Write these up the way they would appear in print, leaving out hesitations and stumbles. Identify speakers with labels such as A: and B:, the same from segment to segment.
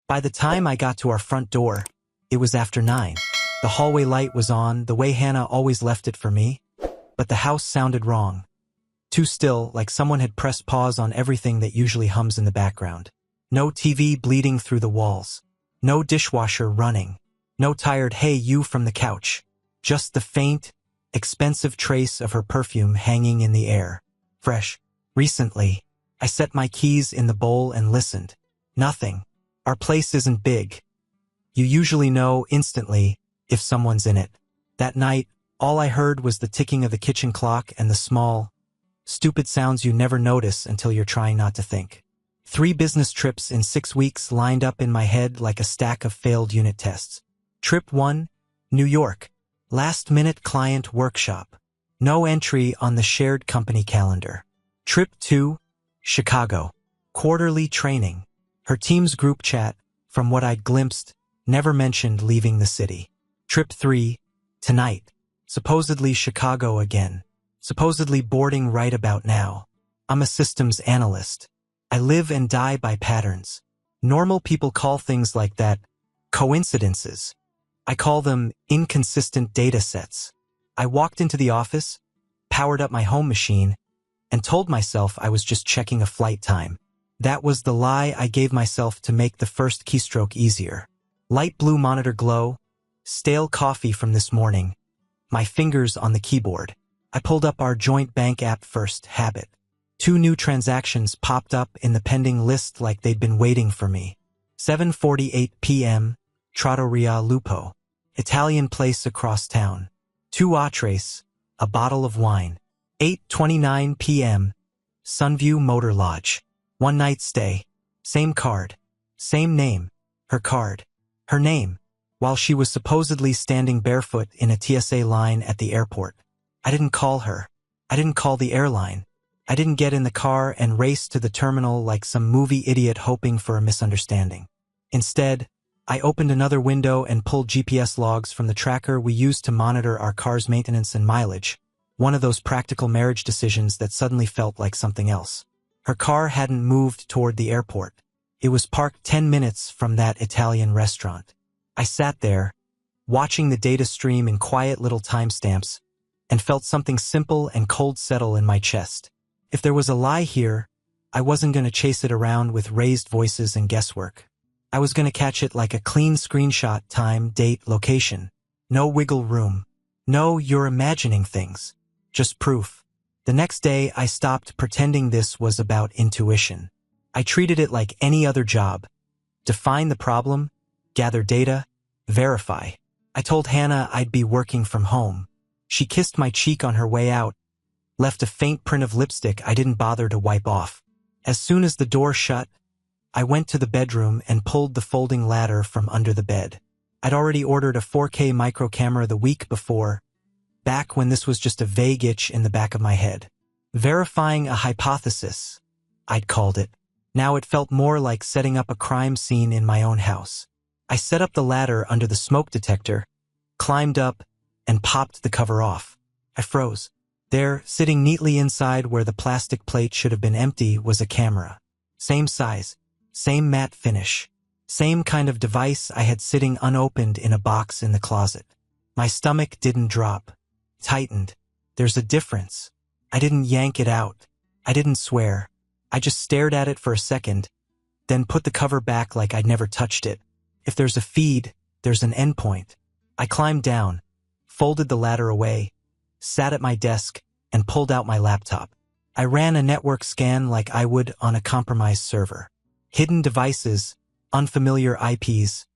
A: By the time I got to our front door, it was after 9. The hallway light was on, the way Hannah always left it for me, but the house sounded wrong. Too still, like someone had pressed pause on everything that usually hums in the background. No TV bleeding through the walls. No dishwasher running. No tired "hey you" from the couch. Just the faint, expensive trace of her perfume hanging in the air. Fresh. Recently, I set my keys in the bowl and listened. Nothing. Our place isn't big. You usually know instantly if someone's in it. That night, all I heard was the ticking of the kitchen clock and the small, stupid sounds you never notice until you're trying not to think. 3 business trips in 6 weeks lined up in my head like a stack of failed unit tests. Trip 1, New York. Last-minute client workshop. No entry on the shared company calendar. Trip 2, Chicago. Quarterly training. Her team's group chat, from what I'd glimpsed, never mentioned leaving the city. Trip 3, tonight. Supposedly Chicago again. Supposedly boarding right about now. I'm a systems analyst. I live and die by patterns. Normal people call things like that coincidences. I call them inconsistent data sets. I walked into the office, powered up my home machine, and told myself I was just checking a flight time. That was the lie I gave myself to make the first keystroke easier. Light blue monitor glow, stale coffee from this morning, my fingers on the keyboard. I pulled up our joint bank app first, habit. 2 new transactions popped up in the pending list like they'd been waiting for me. 7:48 p.m., Trattoria Lupo. Italian place across town. 2 entrees, a bottle of wine. 8:29 p.m., Sunview Motor Lodge. 1 night stay. Same card. Same name. Her card. Her name. While she was supposedly standing barefoot in a TSA line at the airport. I didn't call her. I didn't call the airline. I didn't get in the car and race to the terminal like some movie idiot hoping for a misunderstanding. Instead, I opened another window and pulled GPS logs from the tracker we use to monitor our car's maintenance and mileage. One of those practical marriage decisions that suddenly felt like something else. Her car hadn't moved toward the airport. It was parked 10 minutes from that Italian restaurant. I sat there, watching the data stream in quiet little timestamps, and felt something simple and cold settle in my chest. If there was a lie here, I wasn't going to chase it around with raised voices and guesswork. I was going to catch it like a clean screenshot, time, date, location. No wiggle room. No, you're imagining things. Just proof. The next day, I stopped pretending this was about intuition. I treated it like any other job. Define the problem, gather data, verify. I told Hannah I'd be working from home. She kissed my cheek on her way out, left a faint print of lipstick I didn't bother to wipe off. As soon as the door shut, I went to the bedroom and pulled the folding ladder from under the bed. I'd already ordered a 4K micro camera the week before, back when this was just a vague itch in the back of my head. Verifying a hypothesis, I'd called it. Now it felt more like setting up a crime scene in my own house. I set up the ladder under the smoke detector, climbed up, and popped the cover off. I froze. There, sitting neatly inside where the plastic plate should have been empty, was a camera. Same size, same matte finish, same kind of device I had sitting unopened in a box in the closet. My stomach didn't drop. Tightened. There's a difference. I didn't yank it out. I didn't swear. I just stared at it for a second, then put the cover back like I'd never touched it. If there's a feed, there's an endpoint. I climbed down, folded the ladder away, sat at my desk, and pulled out my laptop. I ran a network scan like I would on a compromised server. Hidden devices, unfamiliar IPs,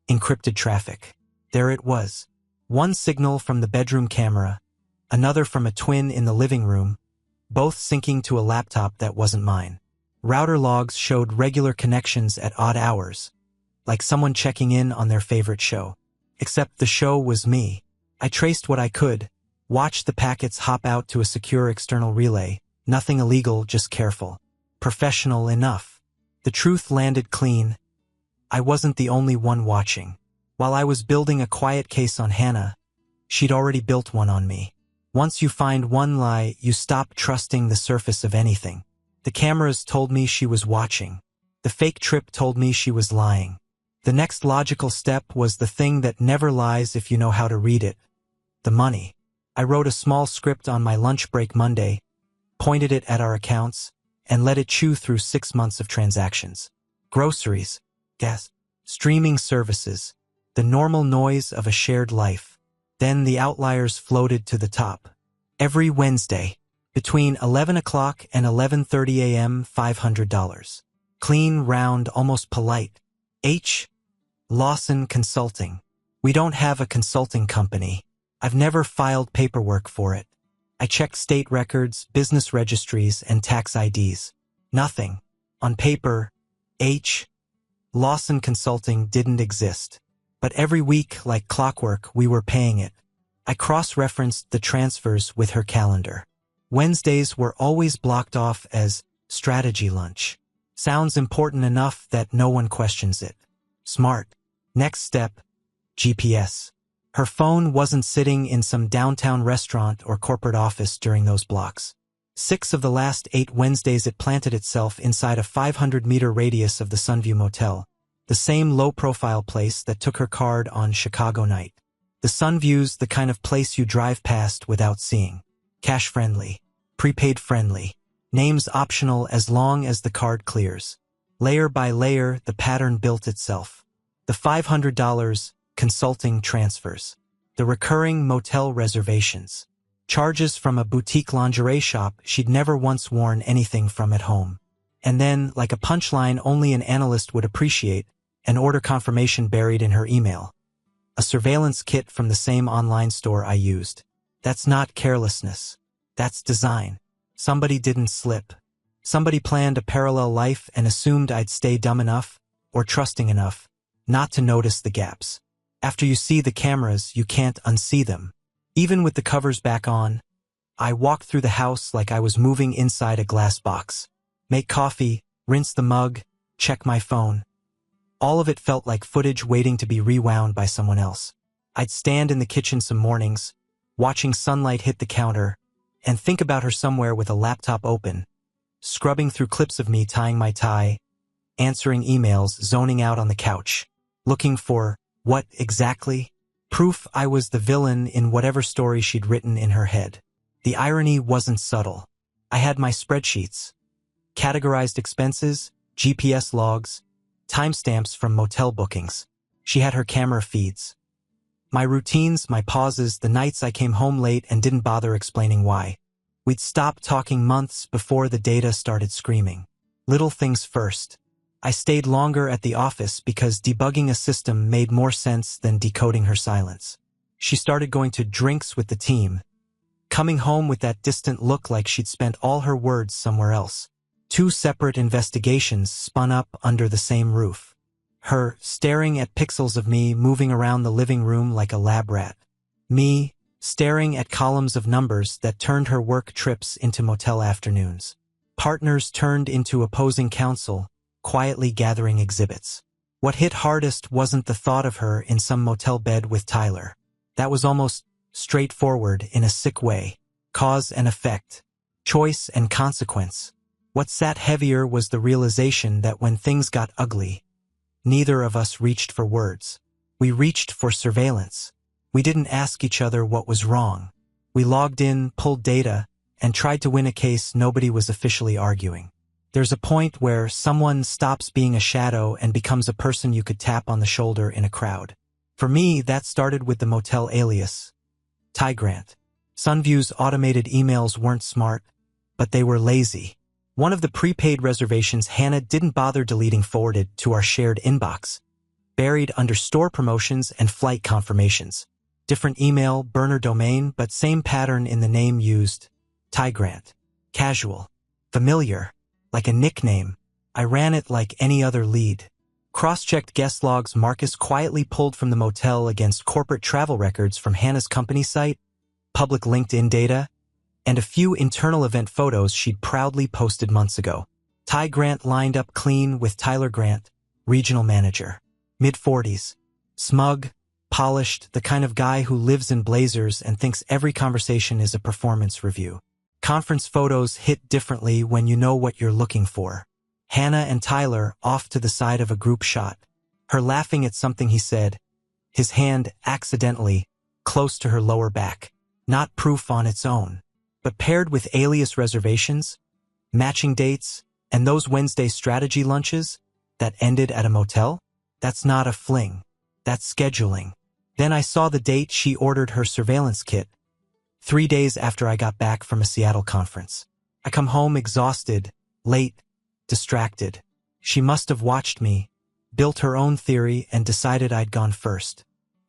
A: encrypted traffic. There it was. One signal from the bedroom camera, another from a twin in the living room, both syncing to a laptop that wasn't mine. Router logs showed regular connections at odd hours, like someone checking in on their favorite show. Except the show was me. I traced what I could, watched the packets hop out to a secure external relay. Nothing illegal, just careful. Professional enough. The truth landed clean. I wasn't the only one watching. While I was building a quiet case on Hannah, she'd already built one on me. Once you find one lie, you stop trusting the surface of anything. The cameras told me she was watching. The fake trip told me she was lying. The next logical step was the thing that never lies if you know how to read it. The money. I wrote a small script on my lunch break Monday, pointed it at our accounts, and let it chew through 6 months of transactions. Groceries, gas, streaming services, the normal noise of a shared life. Then the outliers floated to the top. Every Wednesday, between 11 o'clock and 11:30 a.m., $500. Clean, round, almost polite. H. Lawson Consulting. We don't have a consulting company. I've never filed paperwork for it. I checked state records, business registries, and tax IDs. Nothing. On paper, H. Lawson Consulting didn't exist. But every week, like clockwork, we were paying it. I cross-referenced the transfers with her calendar. Wednesdays were always blocked off as strategy lunch. Sounds important enough that no one questions it. Smart. Next step, GPS. Her phone wasn't sitting in some downtown restaurant or corporate office during those blocks. 6 of the last 8 Wednesdays it planted itself inside a 500-meter radius of the Sunview Motel, the same low-profile place that took her card on Chicago night. The Sunview's the kind of place you drive past without seeing. Cash-friendly, prepaid-friendly, names optional as long as the card clears. Layer by layer, the pattern built itself. The $500 consulting transfers. The recurring motel reservations. Charges from a boutique lingerie shop she'd never once worn anything from at home. And then, like a punchline only an analyst would appreciate, an order confirmation buried in her email. A surveillance kit from the same online store I used. That's not carelessness. That's design. Somebody didn't slip. Somebody planned a parallel life and assumed I'd stay dumb enough, or trusting enough, not to notice the gaps. After you see the cameras, you can't unsee them. Even with the covers back on, I walked through the house like I was moving inside a glass box. Make coffee, rinse the mug, check my phone. All of it felt like footage waiting to be rewound by someone else. I'd stand in the kitchen some mornings, watching sunlight hit the counter, and think about her somewhere with a laptop open, scrubbing through clips of me tying my tie, answering emails, zoning out on the couch, looking for, what exactly? Proof I was the villain in whatever story she'd written in her head. The irony wasn't subtle. I had my spreadsheets, categorized expenses, GPS logs, timestamps from motel bookings. She had her camera feeds. My routines, my pauses, the nights I came home late and didn't bother explaining why. We'd stopped talking months before the data started screaming. Little things first. I stayed longer at the office because debugging a system made more sense than decoding her silence. She started going to drinks with the team, coming home with that distant look like she'd spent all her words somewhere else. 2 separate investigations spun up under the same roof. Her staring at pixels of me moving around the living room like a lab rat. Me staring at columns of numbers that turned her work trips into motel afternoons. Partners turned into opposing counsel, quietly gathering exhibits. What hit hardest wasn't the thought of her in some motel bed with Tyler. That was almost straightforward in a sick way. Cause and effect. Choice and consequence. What sat heavier was the realization that when things got ugly, neither of us reached for words. We reached for surveillance. We didn't ask each other what was wrong. We logged in, pulled data, and tried to win a case nobody was officially arguing. There's a point where someone stops being a shadow and becomes a person you could tap on the shoulder in a crowd. For me, that started with the motel alias, Ty Grant. Sunview's automated emails weren't smart, but they were lazy. One of the prepaid reservations Hannah didn't bother deleting forwarded to our shared inbox, buried under store promotions and flight confirmations. Different email, burner domain, but same pattern in the name used. Ty Grant. Casual. Familiar. Like a nickname. I ran it like any other lead. Cross-checked guest logs Marcus quietly pulled from the motel against corporate travel records from Hannah's company site, public LinkedIn data, and a few internal event photos she'd proudly posted months ago. Ty Grant lined up clean with Tyler Grant, regional manager. Mid-40s. Smug, polished, the kind of guy who lives in blazers and thinks every conversation is a performance review. Conference photos hit differently when you know what you're looking for. Hannah and Tyler off to the side of a group shot. Her laughing at something he said, his hand accidentally close to her lower back. Not proof on its own, but paired with alias reservations, matching dates, and those Wednesday strategy lunches that ended at a motel? That's not a fling. That's scheduling. Then I saw the date she ordered her surveillance kit, 3 days after I got back from a Seattle conference. I come home exhausted, late, distracted. She must have watched me, built her own theory, and decided I'd gone first.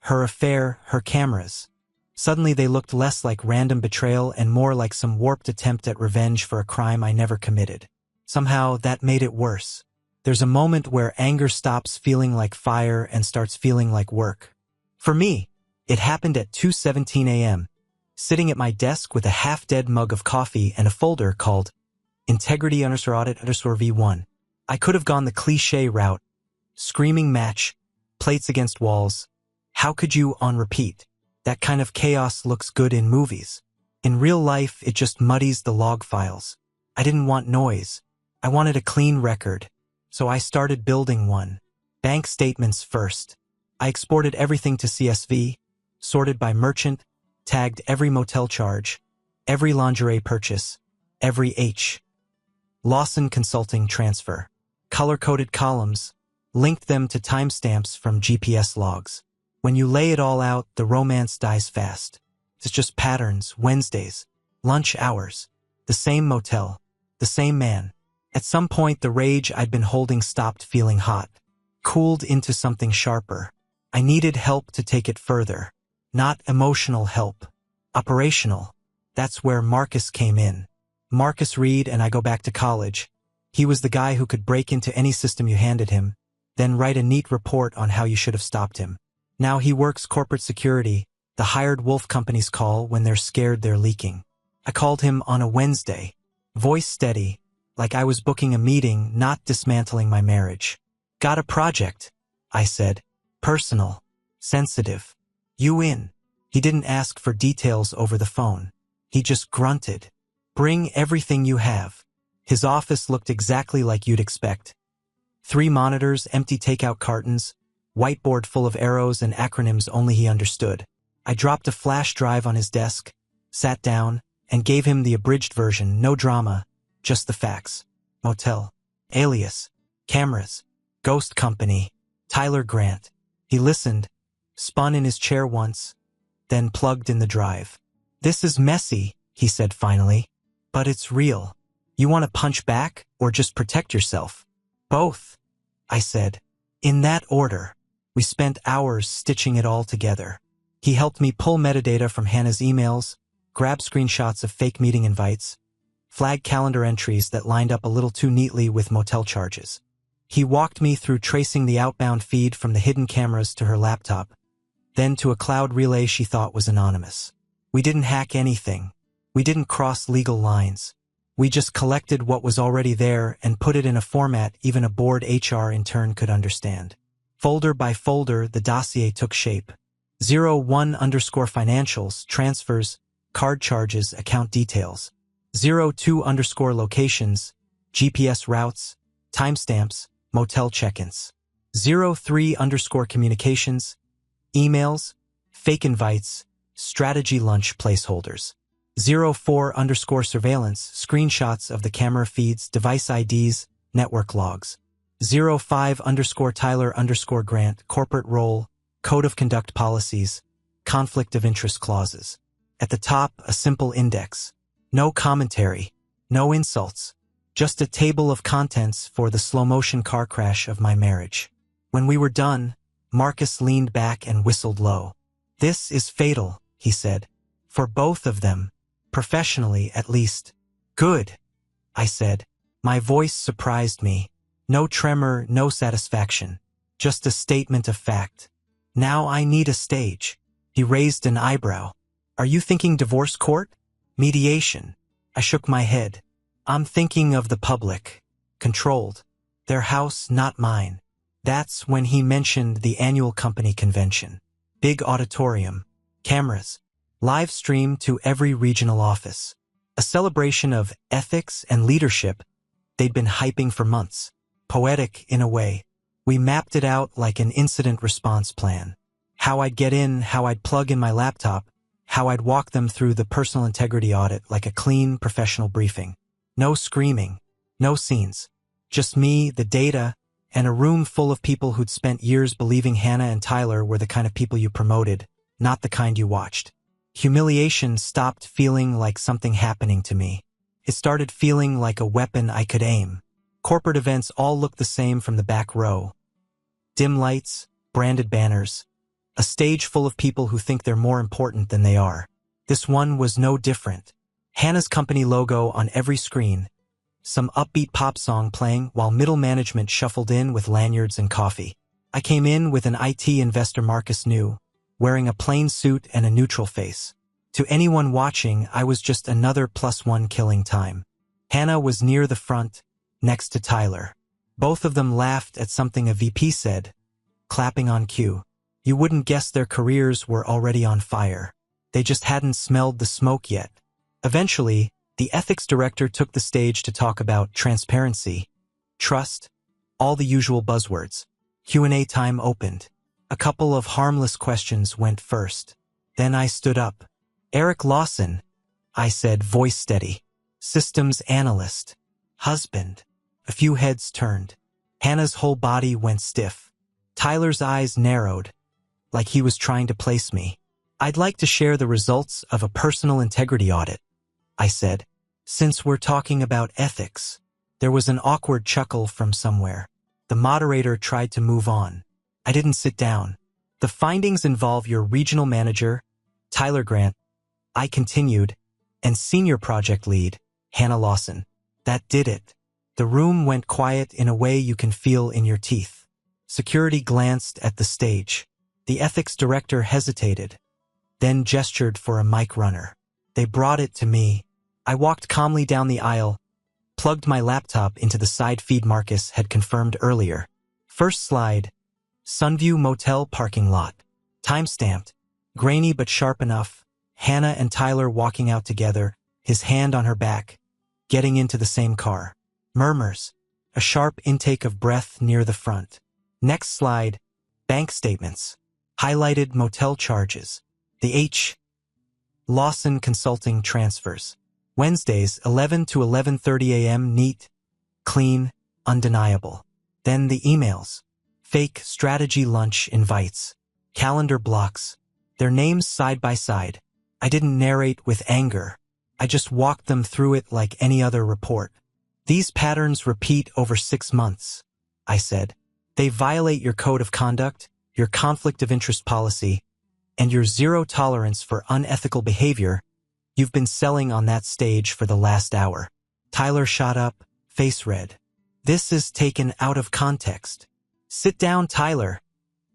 A: Her affair, her cameras. Suddenly they looked less like random betrayal and more like some warped attempt at revenge for a crime I never committed. Somehow that made it worse. There's a moment where anger stops feeling like fire and starts feeling like work. For me, it happened at 2:17 a.m., sitting at my desk with a half-dead mug of coffee and a folder called Integrity_Audit_V1. I could have gone the cliché route, screaming match, plates against walls. How could you on repeat? That kind of chaos looks good in movies. In real life, it just muddies the log files. I didn't want noise. I wanted a clean record. So I started building one. Bank statements first. I exported everything to CSV, sorted by merchant, tagged every motel charge, every lingerie purchase, every H. Lawson Consulting transfer. Color-coded columns, linked them to timestamps from GPS logs. When you lay it all out, the romance dies fast. It's just patterns, Wednesdays, lunch hours, the same motel, the same man. At some point, the rage I'd been holding stopped feeling hot, cooled into something sharper. I needed help to take it further. Not emotional help. Operational. That's where Marcus came in. Marcus Reed and I go back to college. He was the guy who could break into any system you handed him, then write a neat report on how you should have stopped him. Now he works corporate security, the hired wolf companies call when they're scared they're leaking. I called him on a Wednesday, voice steady, like I was booking a meeting, not dismantling my marriage. Got a project, I said. Personal. Sensitive. You in? He didn't ask for details over the phone. He just grunted. Bring everything you have. His office looked exactly like you'd expect. 3 monitors, empty takeout cartons, whiteboard full of arrows and acronyms only he understood. I dropped a flash drive on his desk, sat down, and gave him the abridged version, no drama, just the facts. Motel. Alias. Cameras. Ghost company. Tyler Grant. He listened, spun in his chair once, then plugged in the drive. This is messy, he said finally, but it's real. You want to punch back or just protect yourself? Both, I said. In that order. We spent hours stitching it all together. He helped me pull metadata from Hannah's emails, grab screenshots of fake meeting invites, flag calendar entries that lined up a little too neatly with motel charges. He walked me through tracing the outbound feed from the hidden cameras to her laptop, then to a cloud relay she thought was anonymous. We didn't hack anything. We didn't cross legal lines. We just collected what was already there and put it in a format even a bored HR intern could understand. Folder by folder, the dossier took shape. 01_financials, transfers, card charges, account details. 02_locations, GPS routes, timestamps, motel check-ins. 03_communications, emails, fake invites, strategy lunch placeholders. 04_surveillance, screenshots of the camera feeds, device IDs, network logs. 05_Tyler_Grant, corporate role, code of conduct policies, conflict of interest clauses. At the top, a simple index. No commentary, no insults. Just a table of contents for the slow-motion car crash of my marriage. When we were done, Marcus leaned back and whistled low. This is fatal, he said. For both of them. Professionally, at least. Good, I said. My voice surprised me. No tremor, no satisfaction. Just a statement of fact. Now I need a stage. He raised an eyebrow. Are you thinking divorce court? Mediation. I shook my head. I'm thinking of the public. Controlled. Their house, not mine. That's when he mentioned the annual company convention. Big auditorium. Cameras. Live stream to every regional office. A celebration of ethics and leadership they'd been hyping for months. Poetic in a way. We mapped it out like an incident response plan. How I'd get in, how I'd plug in my laptop, how I'd walk them through the personal integrity audit like a clean, professional briefing. No screaming, no scenes. Just me, the data, and a room full of people who'd spent years believing Hannah and Tyler were the kind of people you promoted, not the kind you watched. Humiliation stopped feeling like something happening to me. It started feeling like a weapon I could aim. Corporate events all looked the same from the back row. Dim lights, branded banners, a stage full of people who think they're more important than they are. This one was no different. Hannah's company logo on every screen, some upbeat pop song playing while middle management shuffled in with lanyards and coffee. I came in with an IT investor Marcus New, wearing a plain suit and a neutral face. To anyone watching, I was just another +1 killing time. Hannah was near the front, next to Tyler. Both of them laughed at something a VP said, clapping on cue. You wouldn't guess their careers were already on fire. They just hadn't smelled the smoke yet. Eventually, the ethics director took the stage to talk about transparency, trust, all the usual buzzwords. Q&A time opened. A couple of harmless questions went first. Then I stood up. Eric Lawson, I said, voice steady. Systems analyst. Husband. A few heads turned. Hannah's whole body went stiff. Tyler's eyes narrowed, like he was trying to place me. I'd like to share the results of a personal integrity audit, I said. Since we're talking about ethics. There was an awkward chuckle from somewhere. The moderator tried to move on. I didn't sit down. The findings involve your regional manager, Tyler Grant, I continued, and senior project lead, Hannah Lawson. That did it. The room went quiet in a way you can feel in your teeth. Security glanced at the stage. The ethics director hesitated, then gestured for a mic runner. They brought it to me. I walked calmly down the aisle, plugged my laptop into the side feed Marcus had confirmed earlier. First slide, Sunview Motel parking lot. Time-stamped, grainy but sharp enough, Hannah and Tyler walking out together, his hand on her back, getting into the same car. Murmurs, a sharp intake of breath near the front. Next slide, bank statements, highlighted motel charges. The H. Lawson Consulting transfers. Wednesdays, 11 to 11:30 a.m. neat, clean, undeniable. Then the emails. Fake strategy lunch invites. Calendar blocks. Their names side by side. I didn't narrate with anger. I just walked them through it like any other report. These patterns repeat over 6 months, I said. They violate your code of conduct, your conflict of interest policy, and your zero tolerance for unethical behavior. You've been selling on that stage for the last hour. Tyler shot up, face red. This is taken out of context. Sit down, Tyler.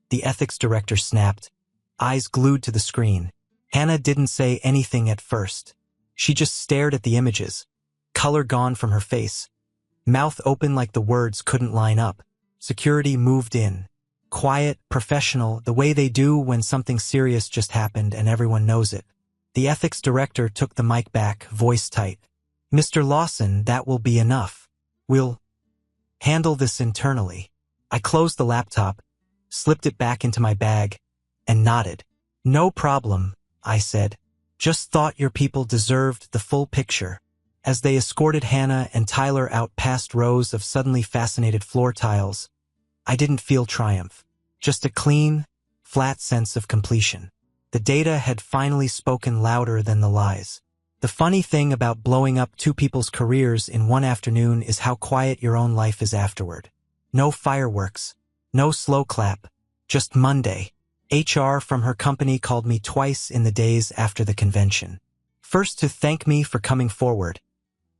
A: The ethics director snapped, eyes glued to the screen. Hannah didn't say anything at first. She just stared at the images, color gone from her face, mouth open like the words couldn't line up. Security moved in. Quiet, professional, the way they do when something serious just happened and everyone knows it. The ethics director took the mic back, voice tight. Mr. Lawson, that will be enough. We'll handle this internally. I closed the laptop, slipped it back into my bag, and nodded. No problem, I said. Just thought your people deserved the full picture. As they escorted Hannah and Tyler out past rows of suddenly fascinated floor tiles, I didn't feel triumph. Just a clean, flat sense of completion. The data had finally spoken louder than the lies. The funny thing about blowing up 2 people's careers in one afternoon is how quiet your own life is afterward. No fireworks, no slow clap, just Monday. HR from her company called me twice in the days after the convention. First, to thank me for coming forward,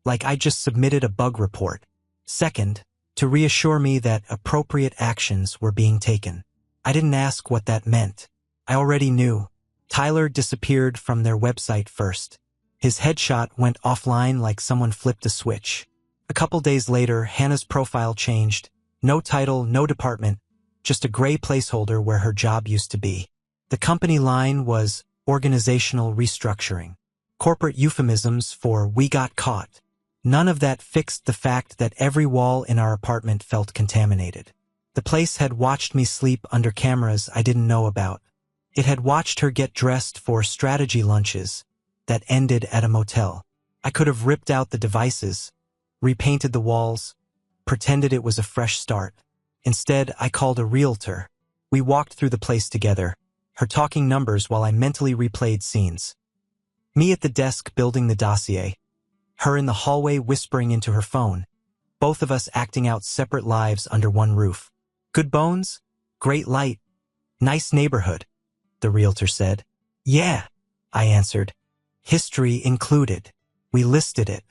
A: like I just submitted a bug report. Second, to reassure me that appropriate actions were being taken. I didn't ask what that meant. I already knew. Tyler disappeared from their website first. His headshot went offline like someone flipped a switch. A couple days later, Hannah's profile changed. No title, no department, just a gray placeholder where her job used to be. The company line was organizational restructuring. Corporate euphemisms for we got caught. None of that fixed the fact that every wall in our apartment felt contaminated. The place had watched me sleep under cameras I didn't know about. It had watched her get dressed for strategy lunches that ended at a motel. I could have ripped out the devices, repainted the walls, pretended it was a fresh start. Instead, I called a realtor. We walked through the place together, her talking numbers while I mentally replayed scenes. Me at the desk building the dossier, her in the hallway whispering into her phone, both of us acting out separate lives under one roof. Good bones? Great light. Nice neighborhood, the realtor said. Yeah, I answered. History included. We listed it.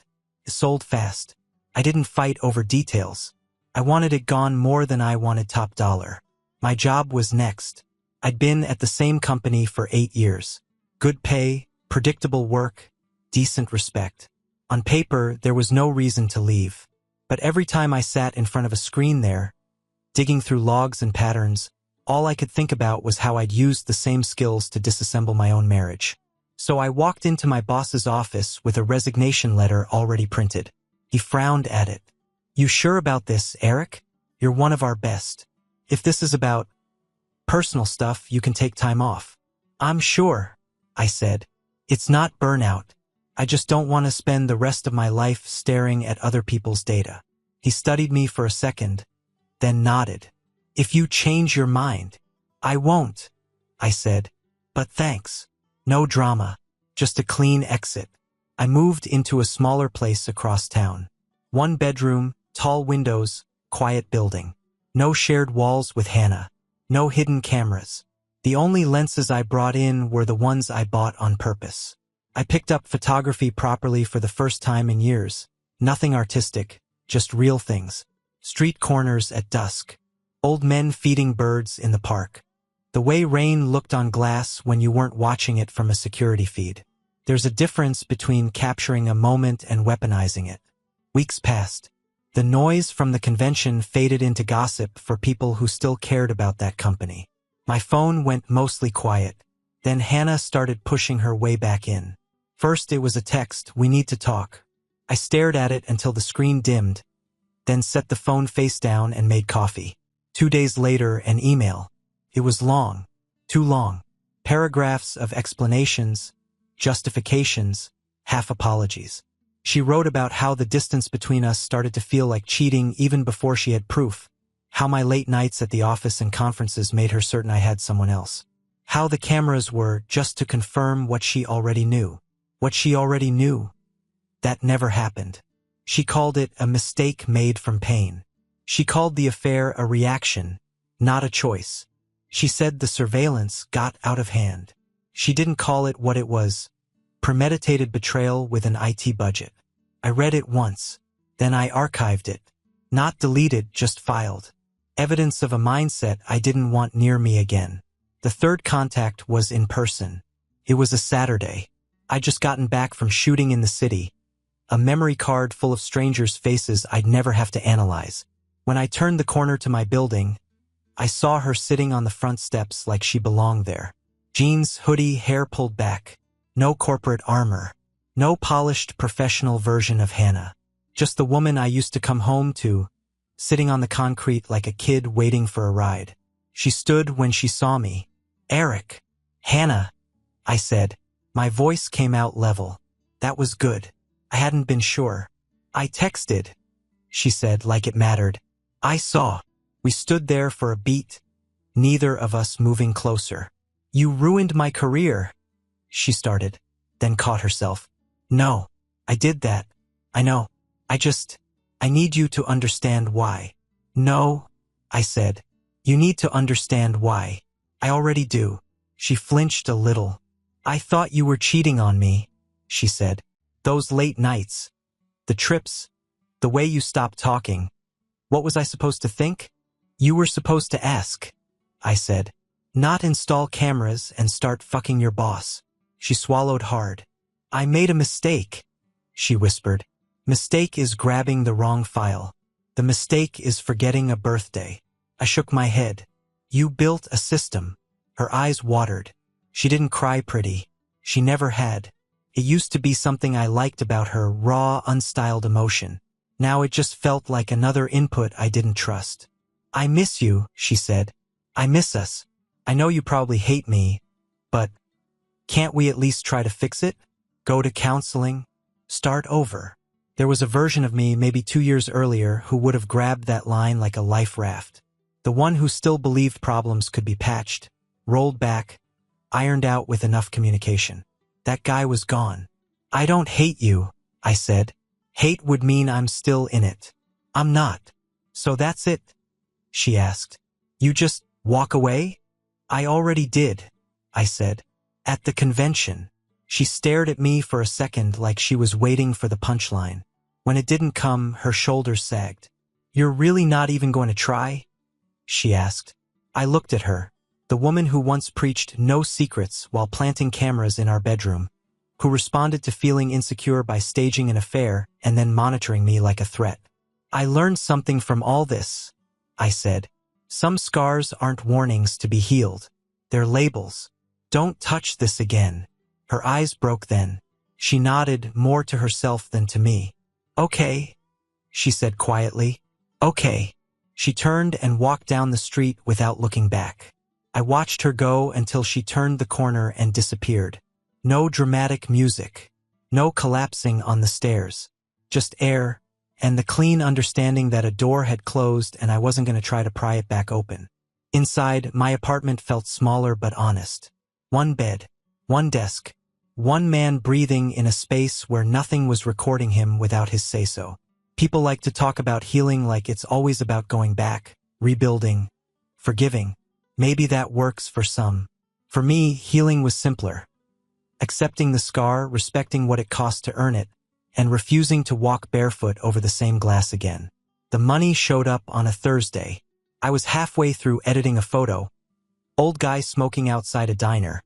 A: It sold fast. I didn't fight over details. I wanted it gone more than I wanted top dollar. My job was next. I'd been at the same company for 8 years. Good pay, predictable work, decent respect. On paper, there was no reason to leave. But every time I sat in front of a screen there, digging through logs and patterns, all I could think about was how I'd used the same skills to disassemble my own marriage. So I walked into my boss's office with a resignation letter already printed. He frowned at it. You sure about this, Eric? You're one of our best. If this is about personal stuff, you can take time off. I'm sure, I said. It's not burnout. I just don't want to spend the rest of my life staring at other people's data. He studied me for a second, then nodded. If you change your mind, I won't, I said. But thanks. No drama, just a clean exit. I moved into a smaller place across town. 1 bedroom, tall windows, quiet building. No shared walls with Hannah. No hidden cameras. The only lenses I brought in were the ones I bought on purpose. I picked up photography properly for the first time in years. Nothing artistic, just real things. Street corners at dusk. Old men feeding birds in the park. The way rain looked on glass when you weren't watching it from a security feed. There's a difference between capturing a moment and weaponizing it. Weeks passed. The noise from the convention faded into gossip for people who still cared about that company. My phone went mostly quiet. Then Hannah started pushing her way back in. First it was a text, "We need to talk." I stared at it until the screen dimmed, then set the phone face down and made coffee. 2 days later, an email. It was long. Too long. Paragraphs of explanations, justifications, half apologies. She wrote about how the distance between us started to feel like cheating even before she had proof. How my late nights at the office and conferences made her certain I had someone else. How the cameras were just to confirm what she already knew. What she already knew. That never happened. She called it a mistake made from pain. She called the affair a reaction, not a choice. She said the surveillance got out of hand. She didn't call it what it was. Premeditated betrayal with an IT budget. I read it once. Then I archived it. Not deleted, just filed. Evidence of a mindset I didn't want near me again. The third contact was in person. It was a Saturday. I'd just gotten back from shooting in the city. A memory card full of strangers' faces I'd never have to analyze. When I turned the corner to my building, I saw her sitting on the front steps like she belonged there. Jeans, hoodie, hair pulled back. No corporate armor. No polished professional version of Hannah. Just the woman I used to come home to, sitting on the concrete like a kid waiting for a ride. She stood when she saw me. Eric. Hannah, I said. My voice came out level. That was good. I hadn't been sure. I texted, she said, like it mattered. I saw. We stood there for a beat, neither of us moving closer. You ruined my career, she started, then caught herself. No, I did that. I know. I need you to understand why. No, I said. You need to understand why. I already do. She flinched a little. I thought you were cheating on me, she said. Those late nights. The trips. The way you stopped talking. What was I supposed to think? You were supposed to ask, I said. Not install cameras and start fucking your boss. She swallowed hard. I made a mistake, she whispered. Mistake is grabbing the wrong file. The mistake is forgetting a birthday. I shook my head. You built a system. Her eyes watered. She didn't cry pretty. She never had. It used to be something I liked about her, raw, unstyled emotion. Now it just felt like another input I didn't trust. I miss you, she said. I miss us. I know you probably hate me, but can't we at least try to fix it? Go to counseling? Start over. There was a version of me maybe 2 years earlier who would have grabbed that line like a life raft. The one who still believed problems could be patched, rolled back, ironed out with enough communication. That guy was gone. I don't hate you, I said. Hate would mean I'm still in it. I'm not. So that's it? She asked. You just walk away? I already did, I said. At the convention. She stared at me for a second like she was waiting for the punchline. When it didn't come, her shoulders sagged. You're really not even going to try? She asked. I looked at her, the woman who once preached no secrets while planting cameras in our bedroom, who responded to feeling insecure by staging an affair and then monitoring me like a threat. I learned something from all this, I said. Some scars aren't warnings to be healed. They're labels. Don't touch this again. Her eyes broke then. She nodded more to herself than to me. Okay, she said quietly. Okay. She turned and walked down the street without looking back. I watched her go until she turned the corner and disappeared. No dramatic music. No collapsing on the stairs. Just air, and the clean understanding that a door had closed and I wasn't going to try to pry it back open. Inside, my apartment felt smaller but honest. One bed, one desk, one man breathing in a space where nothing was recording him without his say-so. People like to talk about healing like it's always about going back, rebuilding, forgiving. Maybe that works for some. For me, healing was simpler. Accepting the scar, respecting what it cost to earn it, and refusing to walk barefoot over the same glass again. The money showed up on a Thursday. I was halfway through editing a photo. Old guy smoking outside a diner.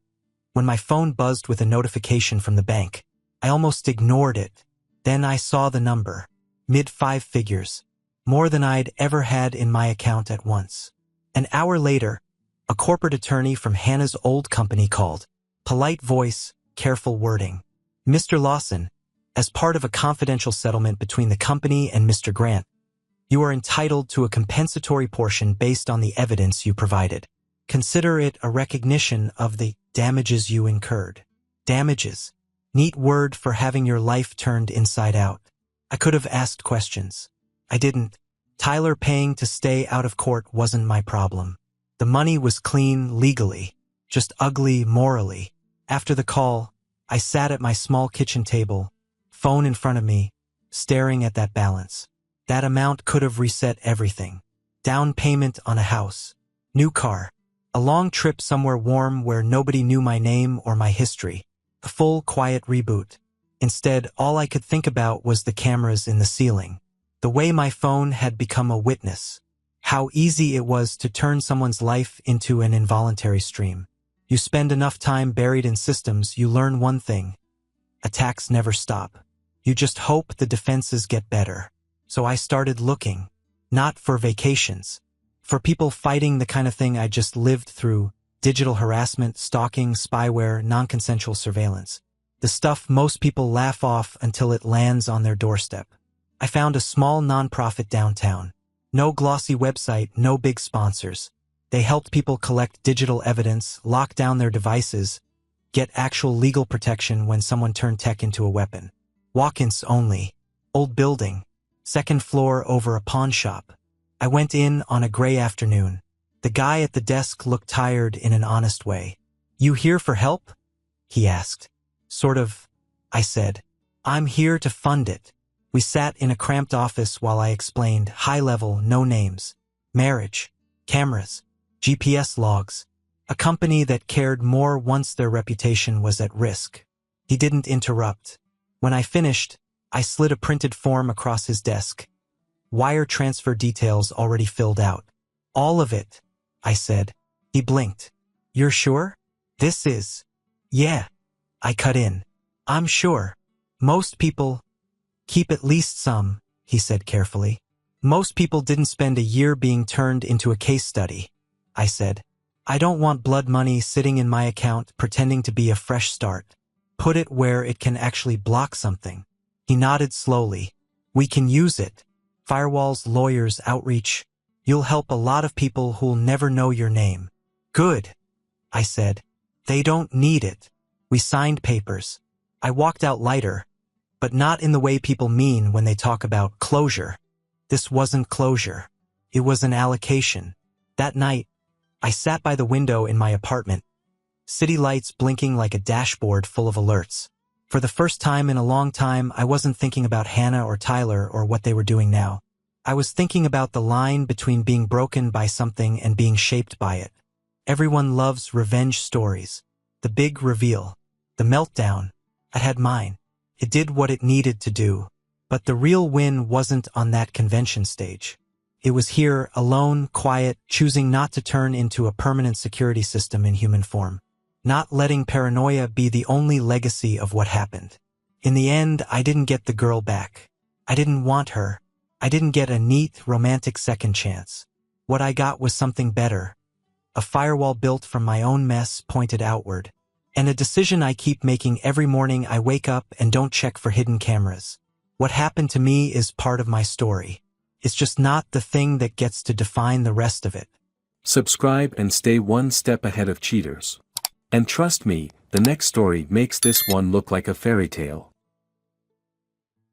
A: When my phone buzzed with a notification from the bank, I almost ignored it. Then I saw the number. Mid-5 figures. More than I'd ever had in my account at once. An hour later, a corporate attorney from Hannah's old company called. Polite voice, careful wording. Mr. Lawson, as part of a confidential settlement between the company and Mr. Grant, you are entitled to a compensatory portion based on the evidence you provided. Consider it a recognition of the damages you incurred. Damages. Neat word for having your life turned inside out. I could have asked questions. I didn't. Tyler paying to stay out of court wasn't my problem. The money was clean legally, just ugly morally. After the call, I sat at my small kitchen table, phone in front of me, staring at that balance. That amount could have reset everything. Down payment on a house. New car. A long trip somewhere warm where nobody knew my name or my history. A full, quiet reboot. Instead, all I could think about was the cameras in the ceiling. The way my phone had become a witness. How easy it was to turn someone's life into an involuntary stream. You spend enough time buried in systems, you learn one thing. Attacks never stop. You just hope the defenses get better. So I started looking. Not for vacations. For people fighting the kind of thing I just lived through. Digital harassment, stalking, spyware, non-consensual surveillance. The stuff most people laugh off until it lands on their doorstep. I found a small nonprofit downtown. No glossy website, no big sponsors. They helped people collect digital evidence, lock down their devices, get actual legal protection when someone turned tech into a weapon. Walk-ins only. Old building. Second floor over a pawn shop. I went in on a gray afternoon. The guy at the desk looked tired in an honest way. You here for help? He asked. Sort of, I said. I'm here to fund it. We sat in a cramped office while I explained, high level, no names. Marriage. Cameras. GPS logs. A company that cared more once their reputation was at risk. He didn't interrupt. When I finished, I slid a printed form across his desk. Wire transfer details already filled out. All of it, I said. He blinked. You're sure? This is. Yeah. I cut in. I'm sure. Most people keep at least some, he said carefully. Most people didn't spend a year being turned into a case study, I said. I don't want blood money sitting in my account pretending to be a fresh start. Put it where it can actually block something. He nodded slowly. We can use it. Firewalls, lawyers, outreach. You'll help a lot of people who'll never know your name. Good, I said. They don't need it. We signed papers. I walked out lighter, but not in the way people mean when they talk about closure. This wasn't closure. It was an allocation. That night, I sat by the window in my apartment, city lights blinking like a dashboard full of alerts. For the first time in a long time, I wasn't thinking about Hannah or Tyler or what they were doing now. I was thinking about the line between being broken by something and being shaped by it. Everyone loves revenge stories. The big reveal. The meltdown. I had mine. It did what it needed to do. But the real win wasn't on that convention stage. It was here, alone, quiet, choosing not to turn into a permanent security system in human form. Not letting paranoia be the only legacy of what happened. In the end, I didn't get the girl back. I didn't want her. I didn't get a neat, romantic second chance. What I got was something better. A firewall built from my own mess pointed outward. And a decision I keep making every morning. I wake up and don't check for hidden cameras. What happened to me is part of my story. It's just not the thing that gets to define the rest of it.
B: Subscribe and stay one step ahead of cheaters. And trust me, the next story makes this one look like a fairy tale.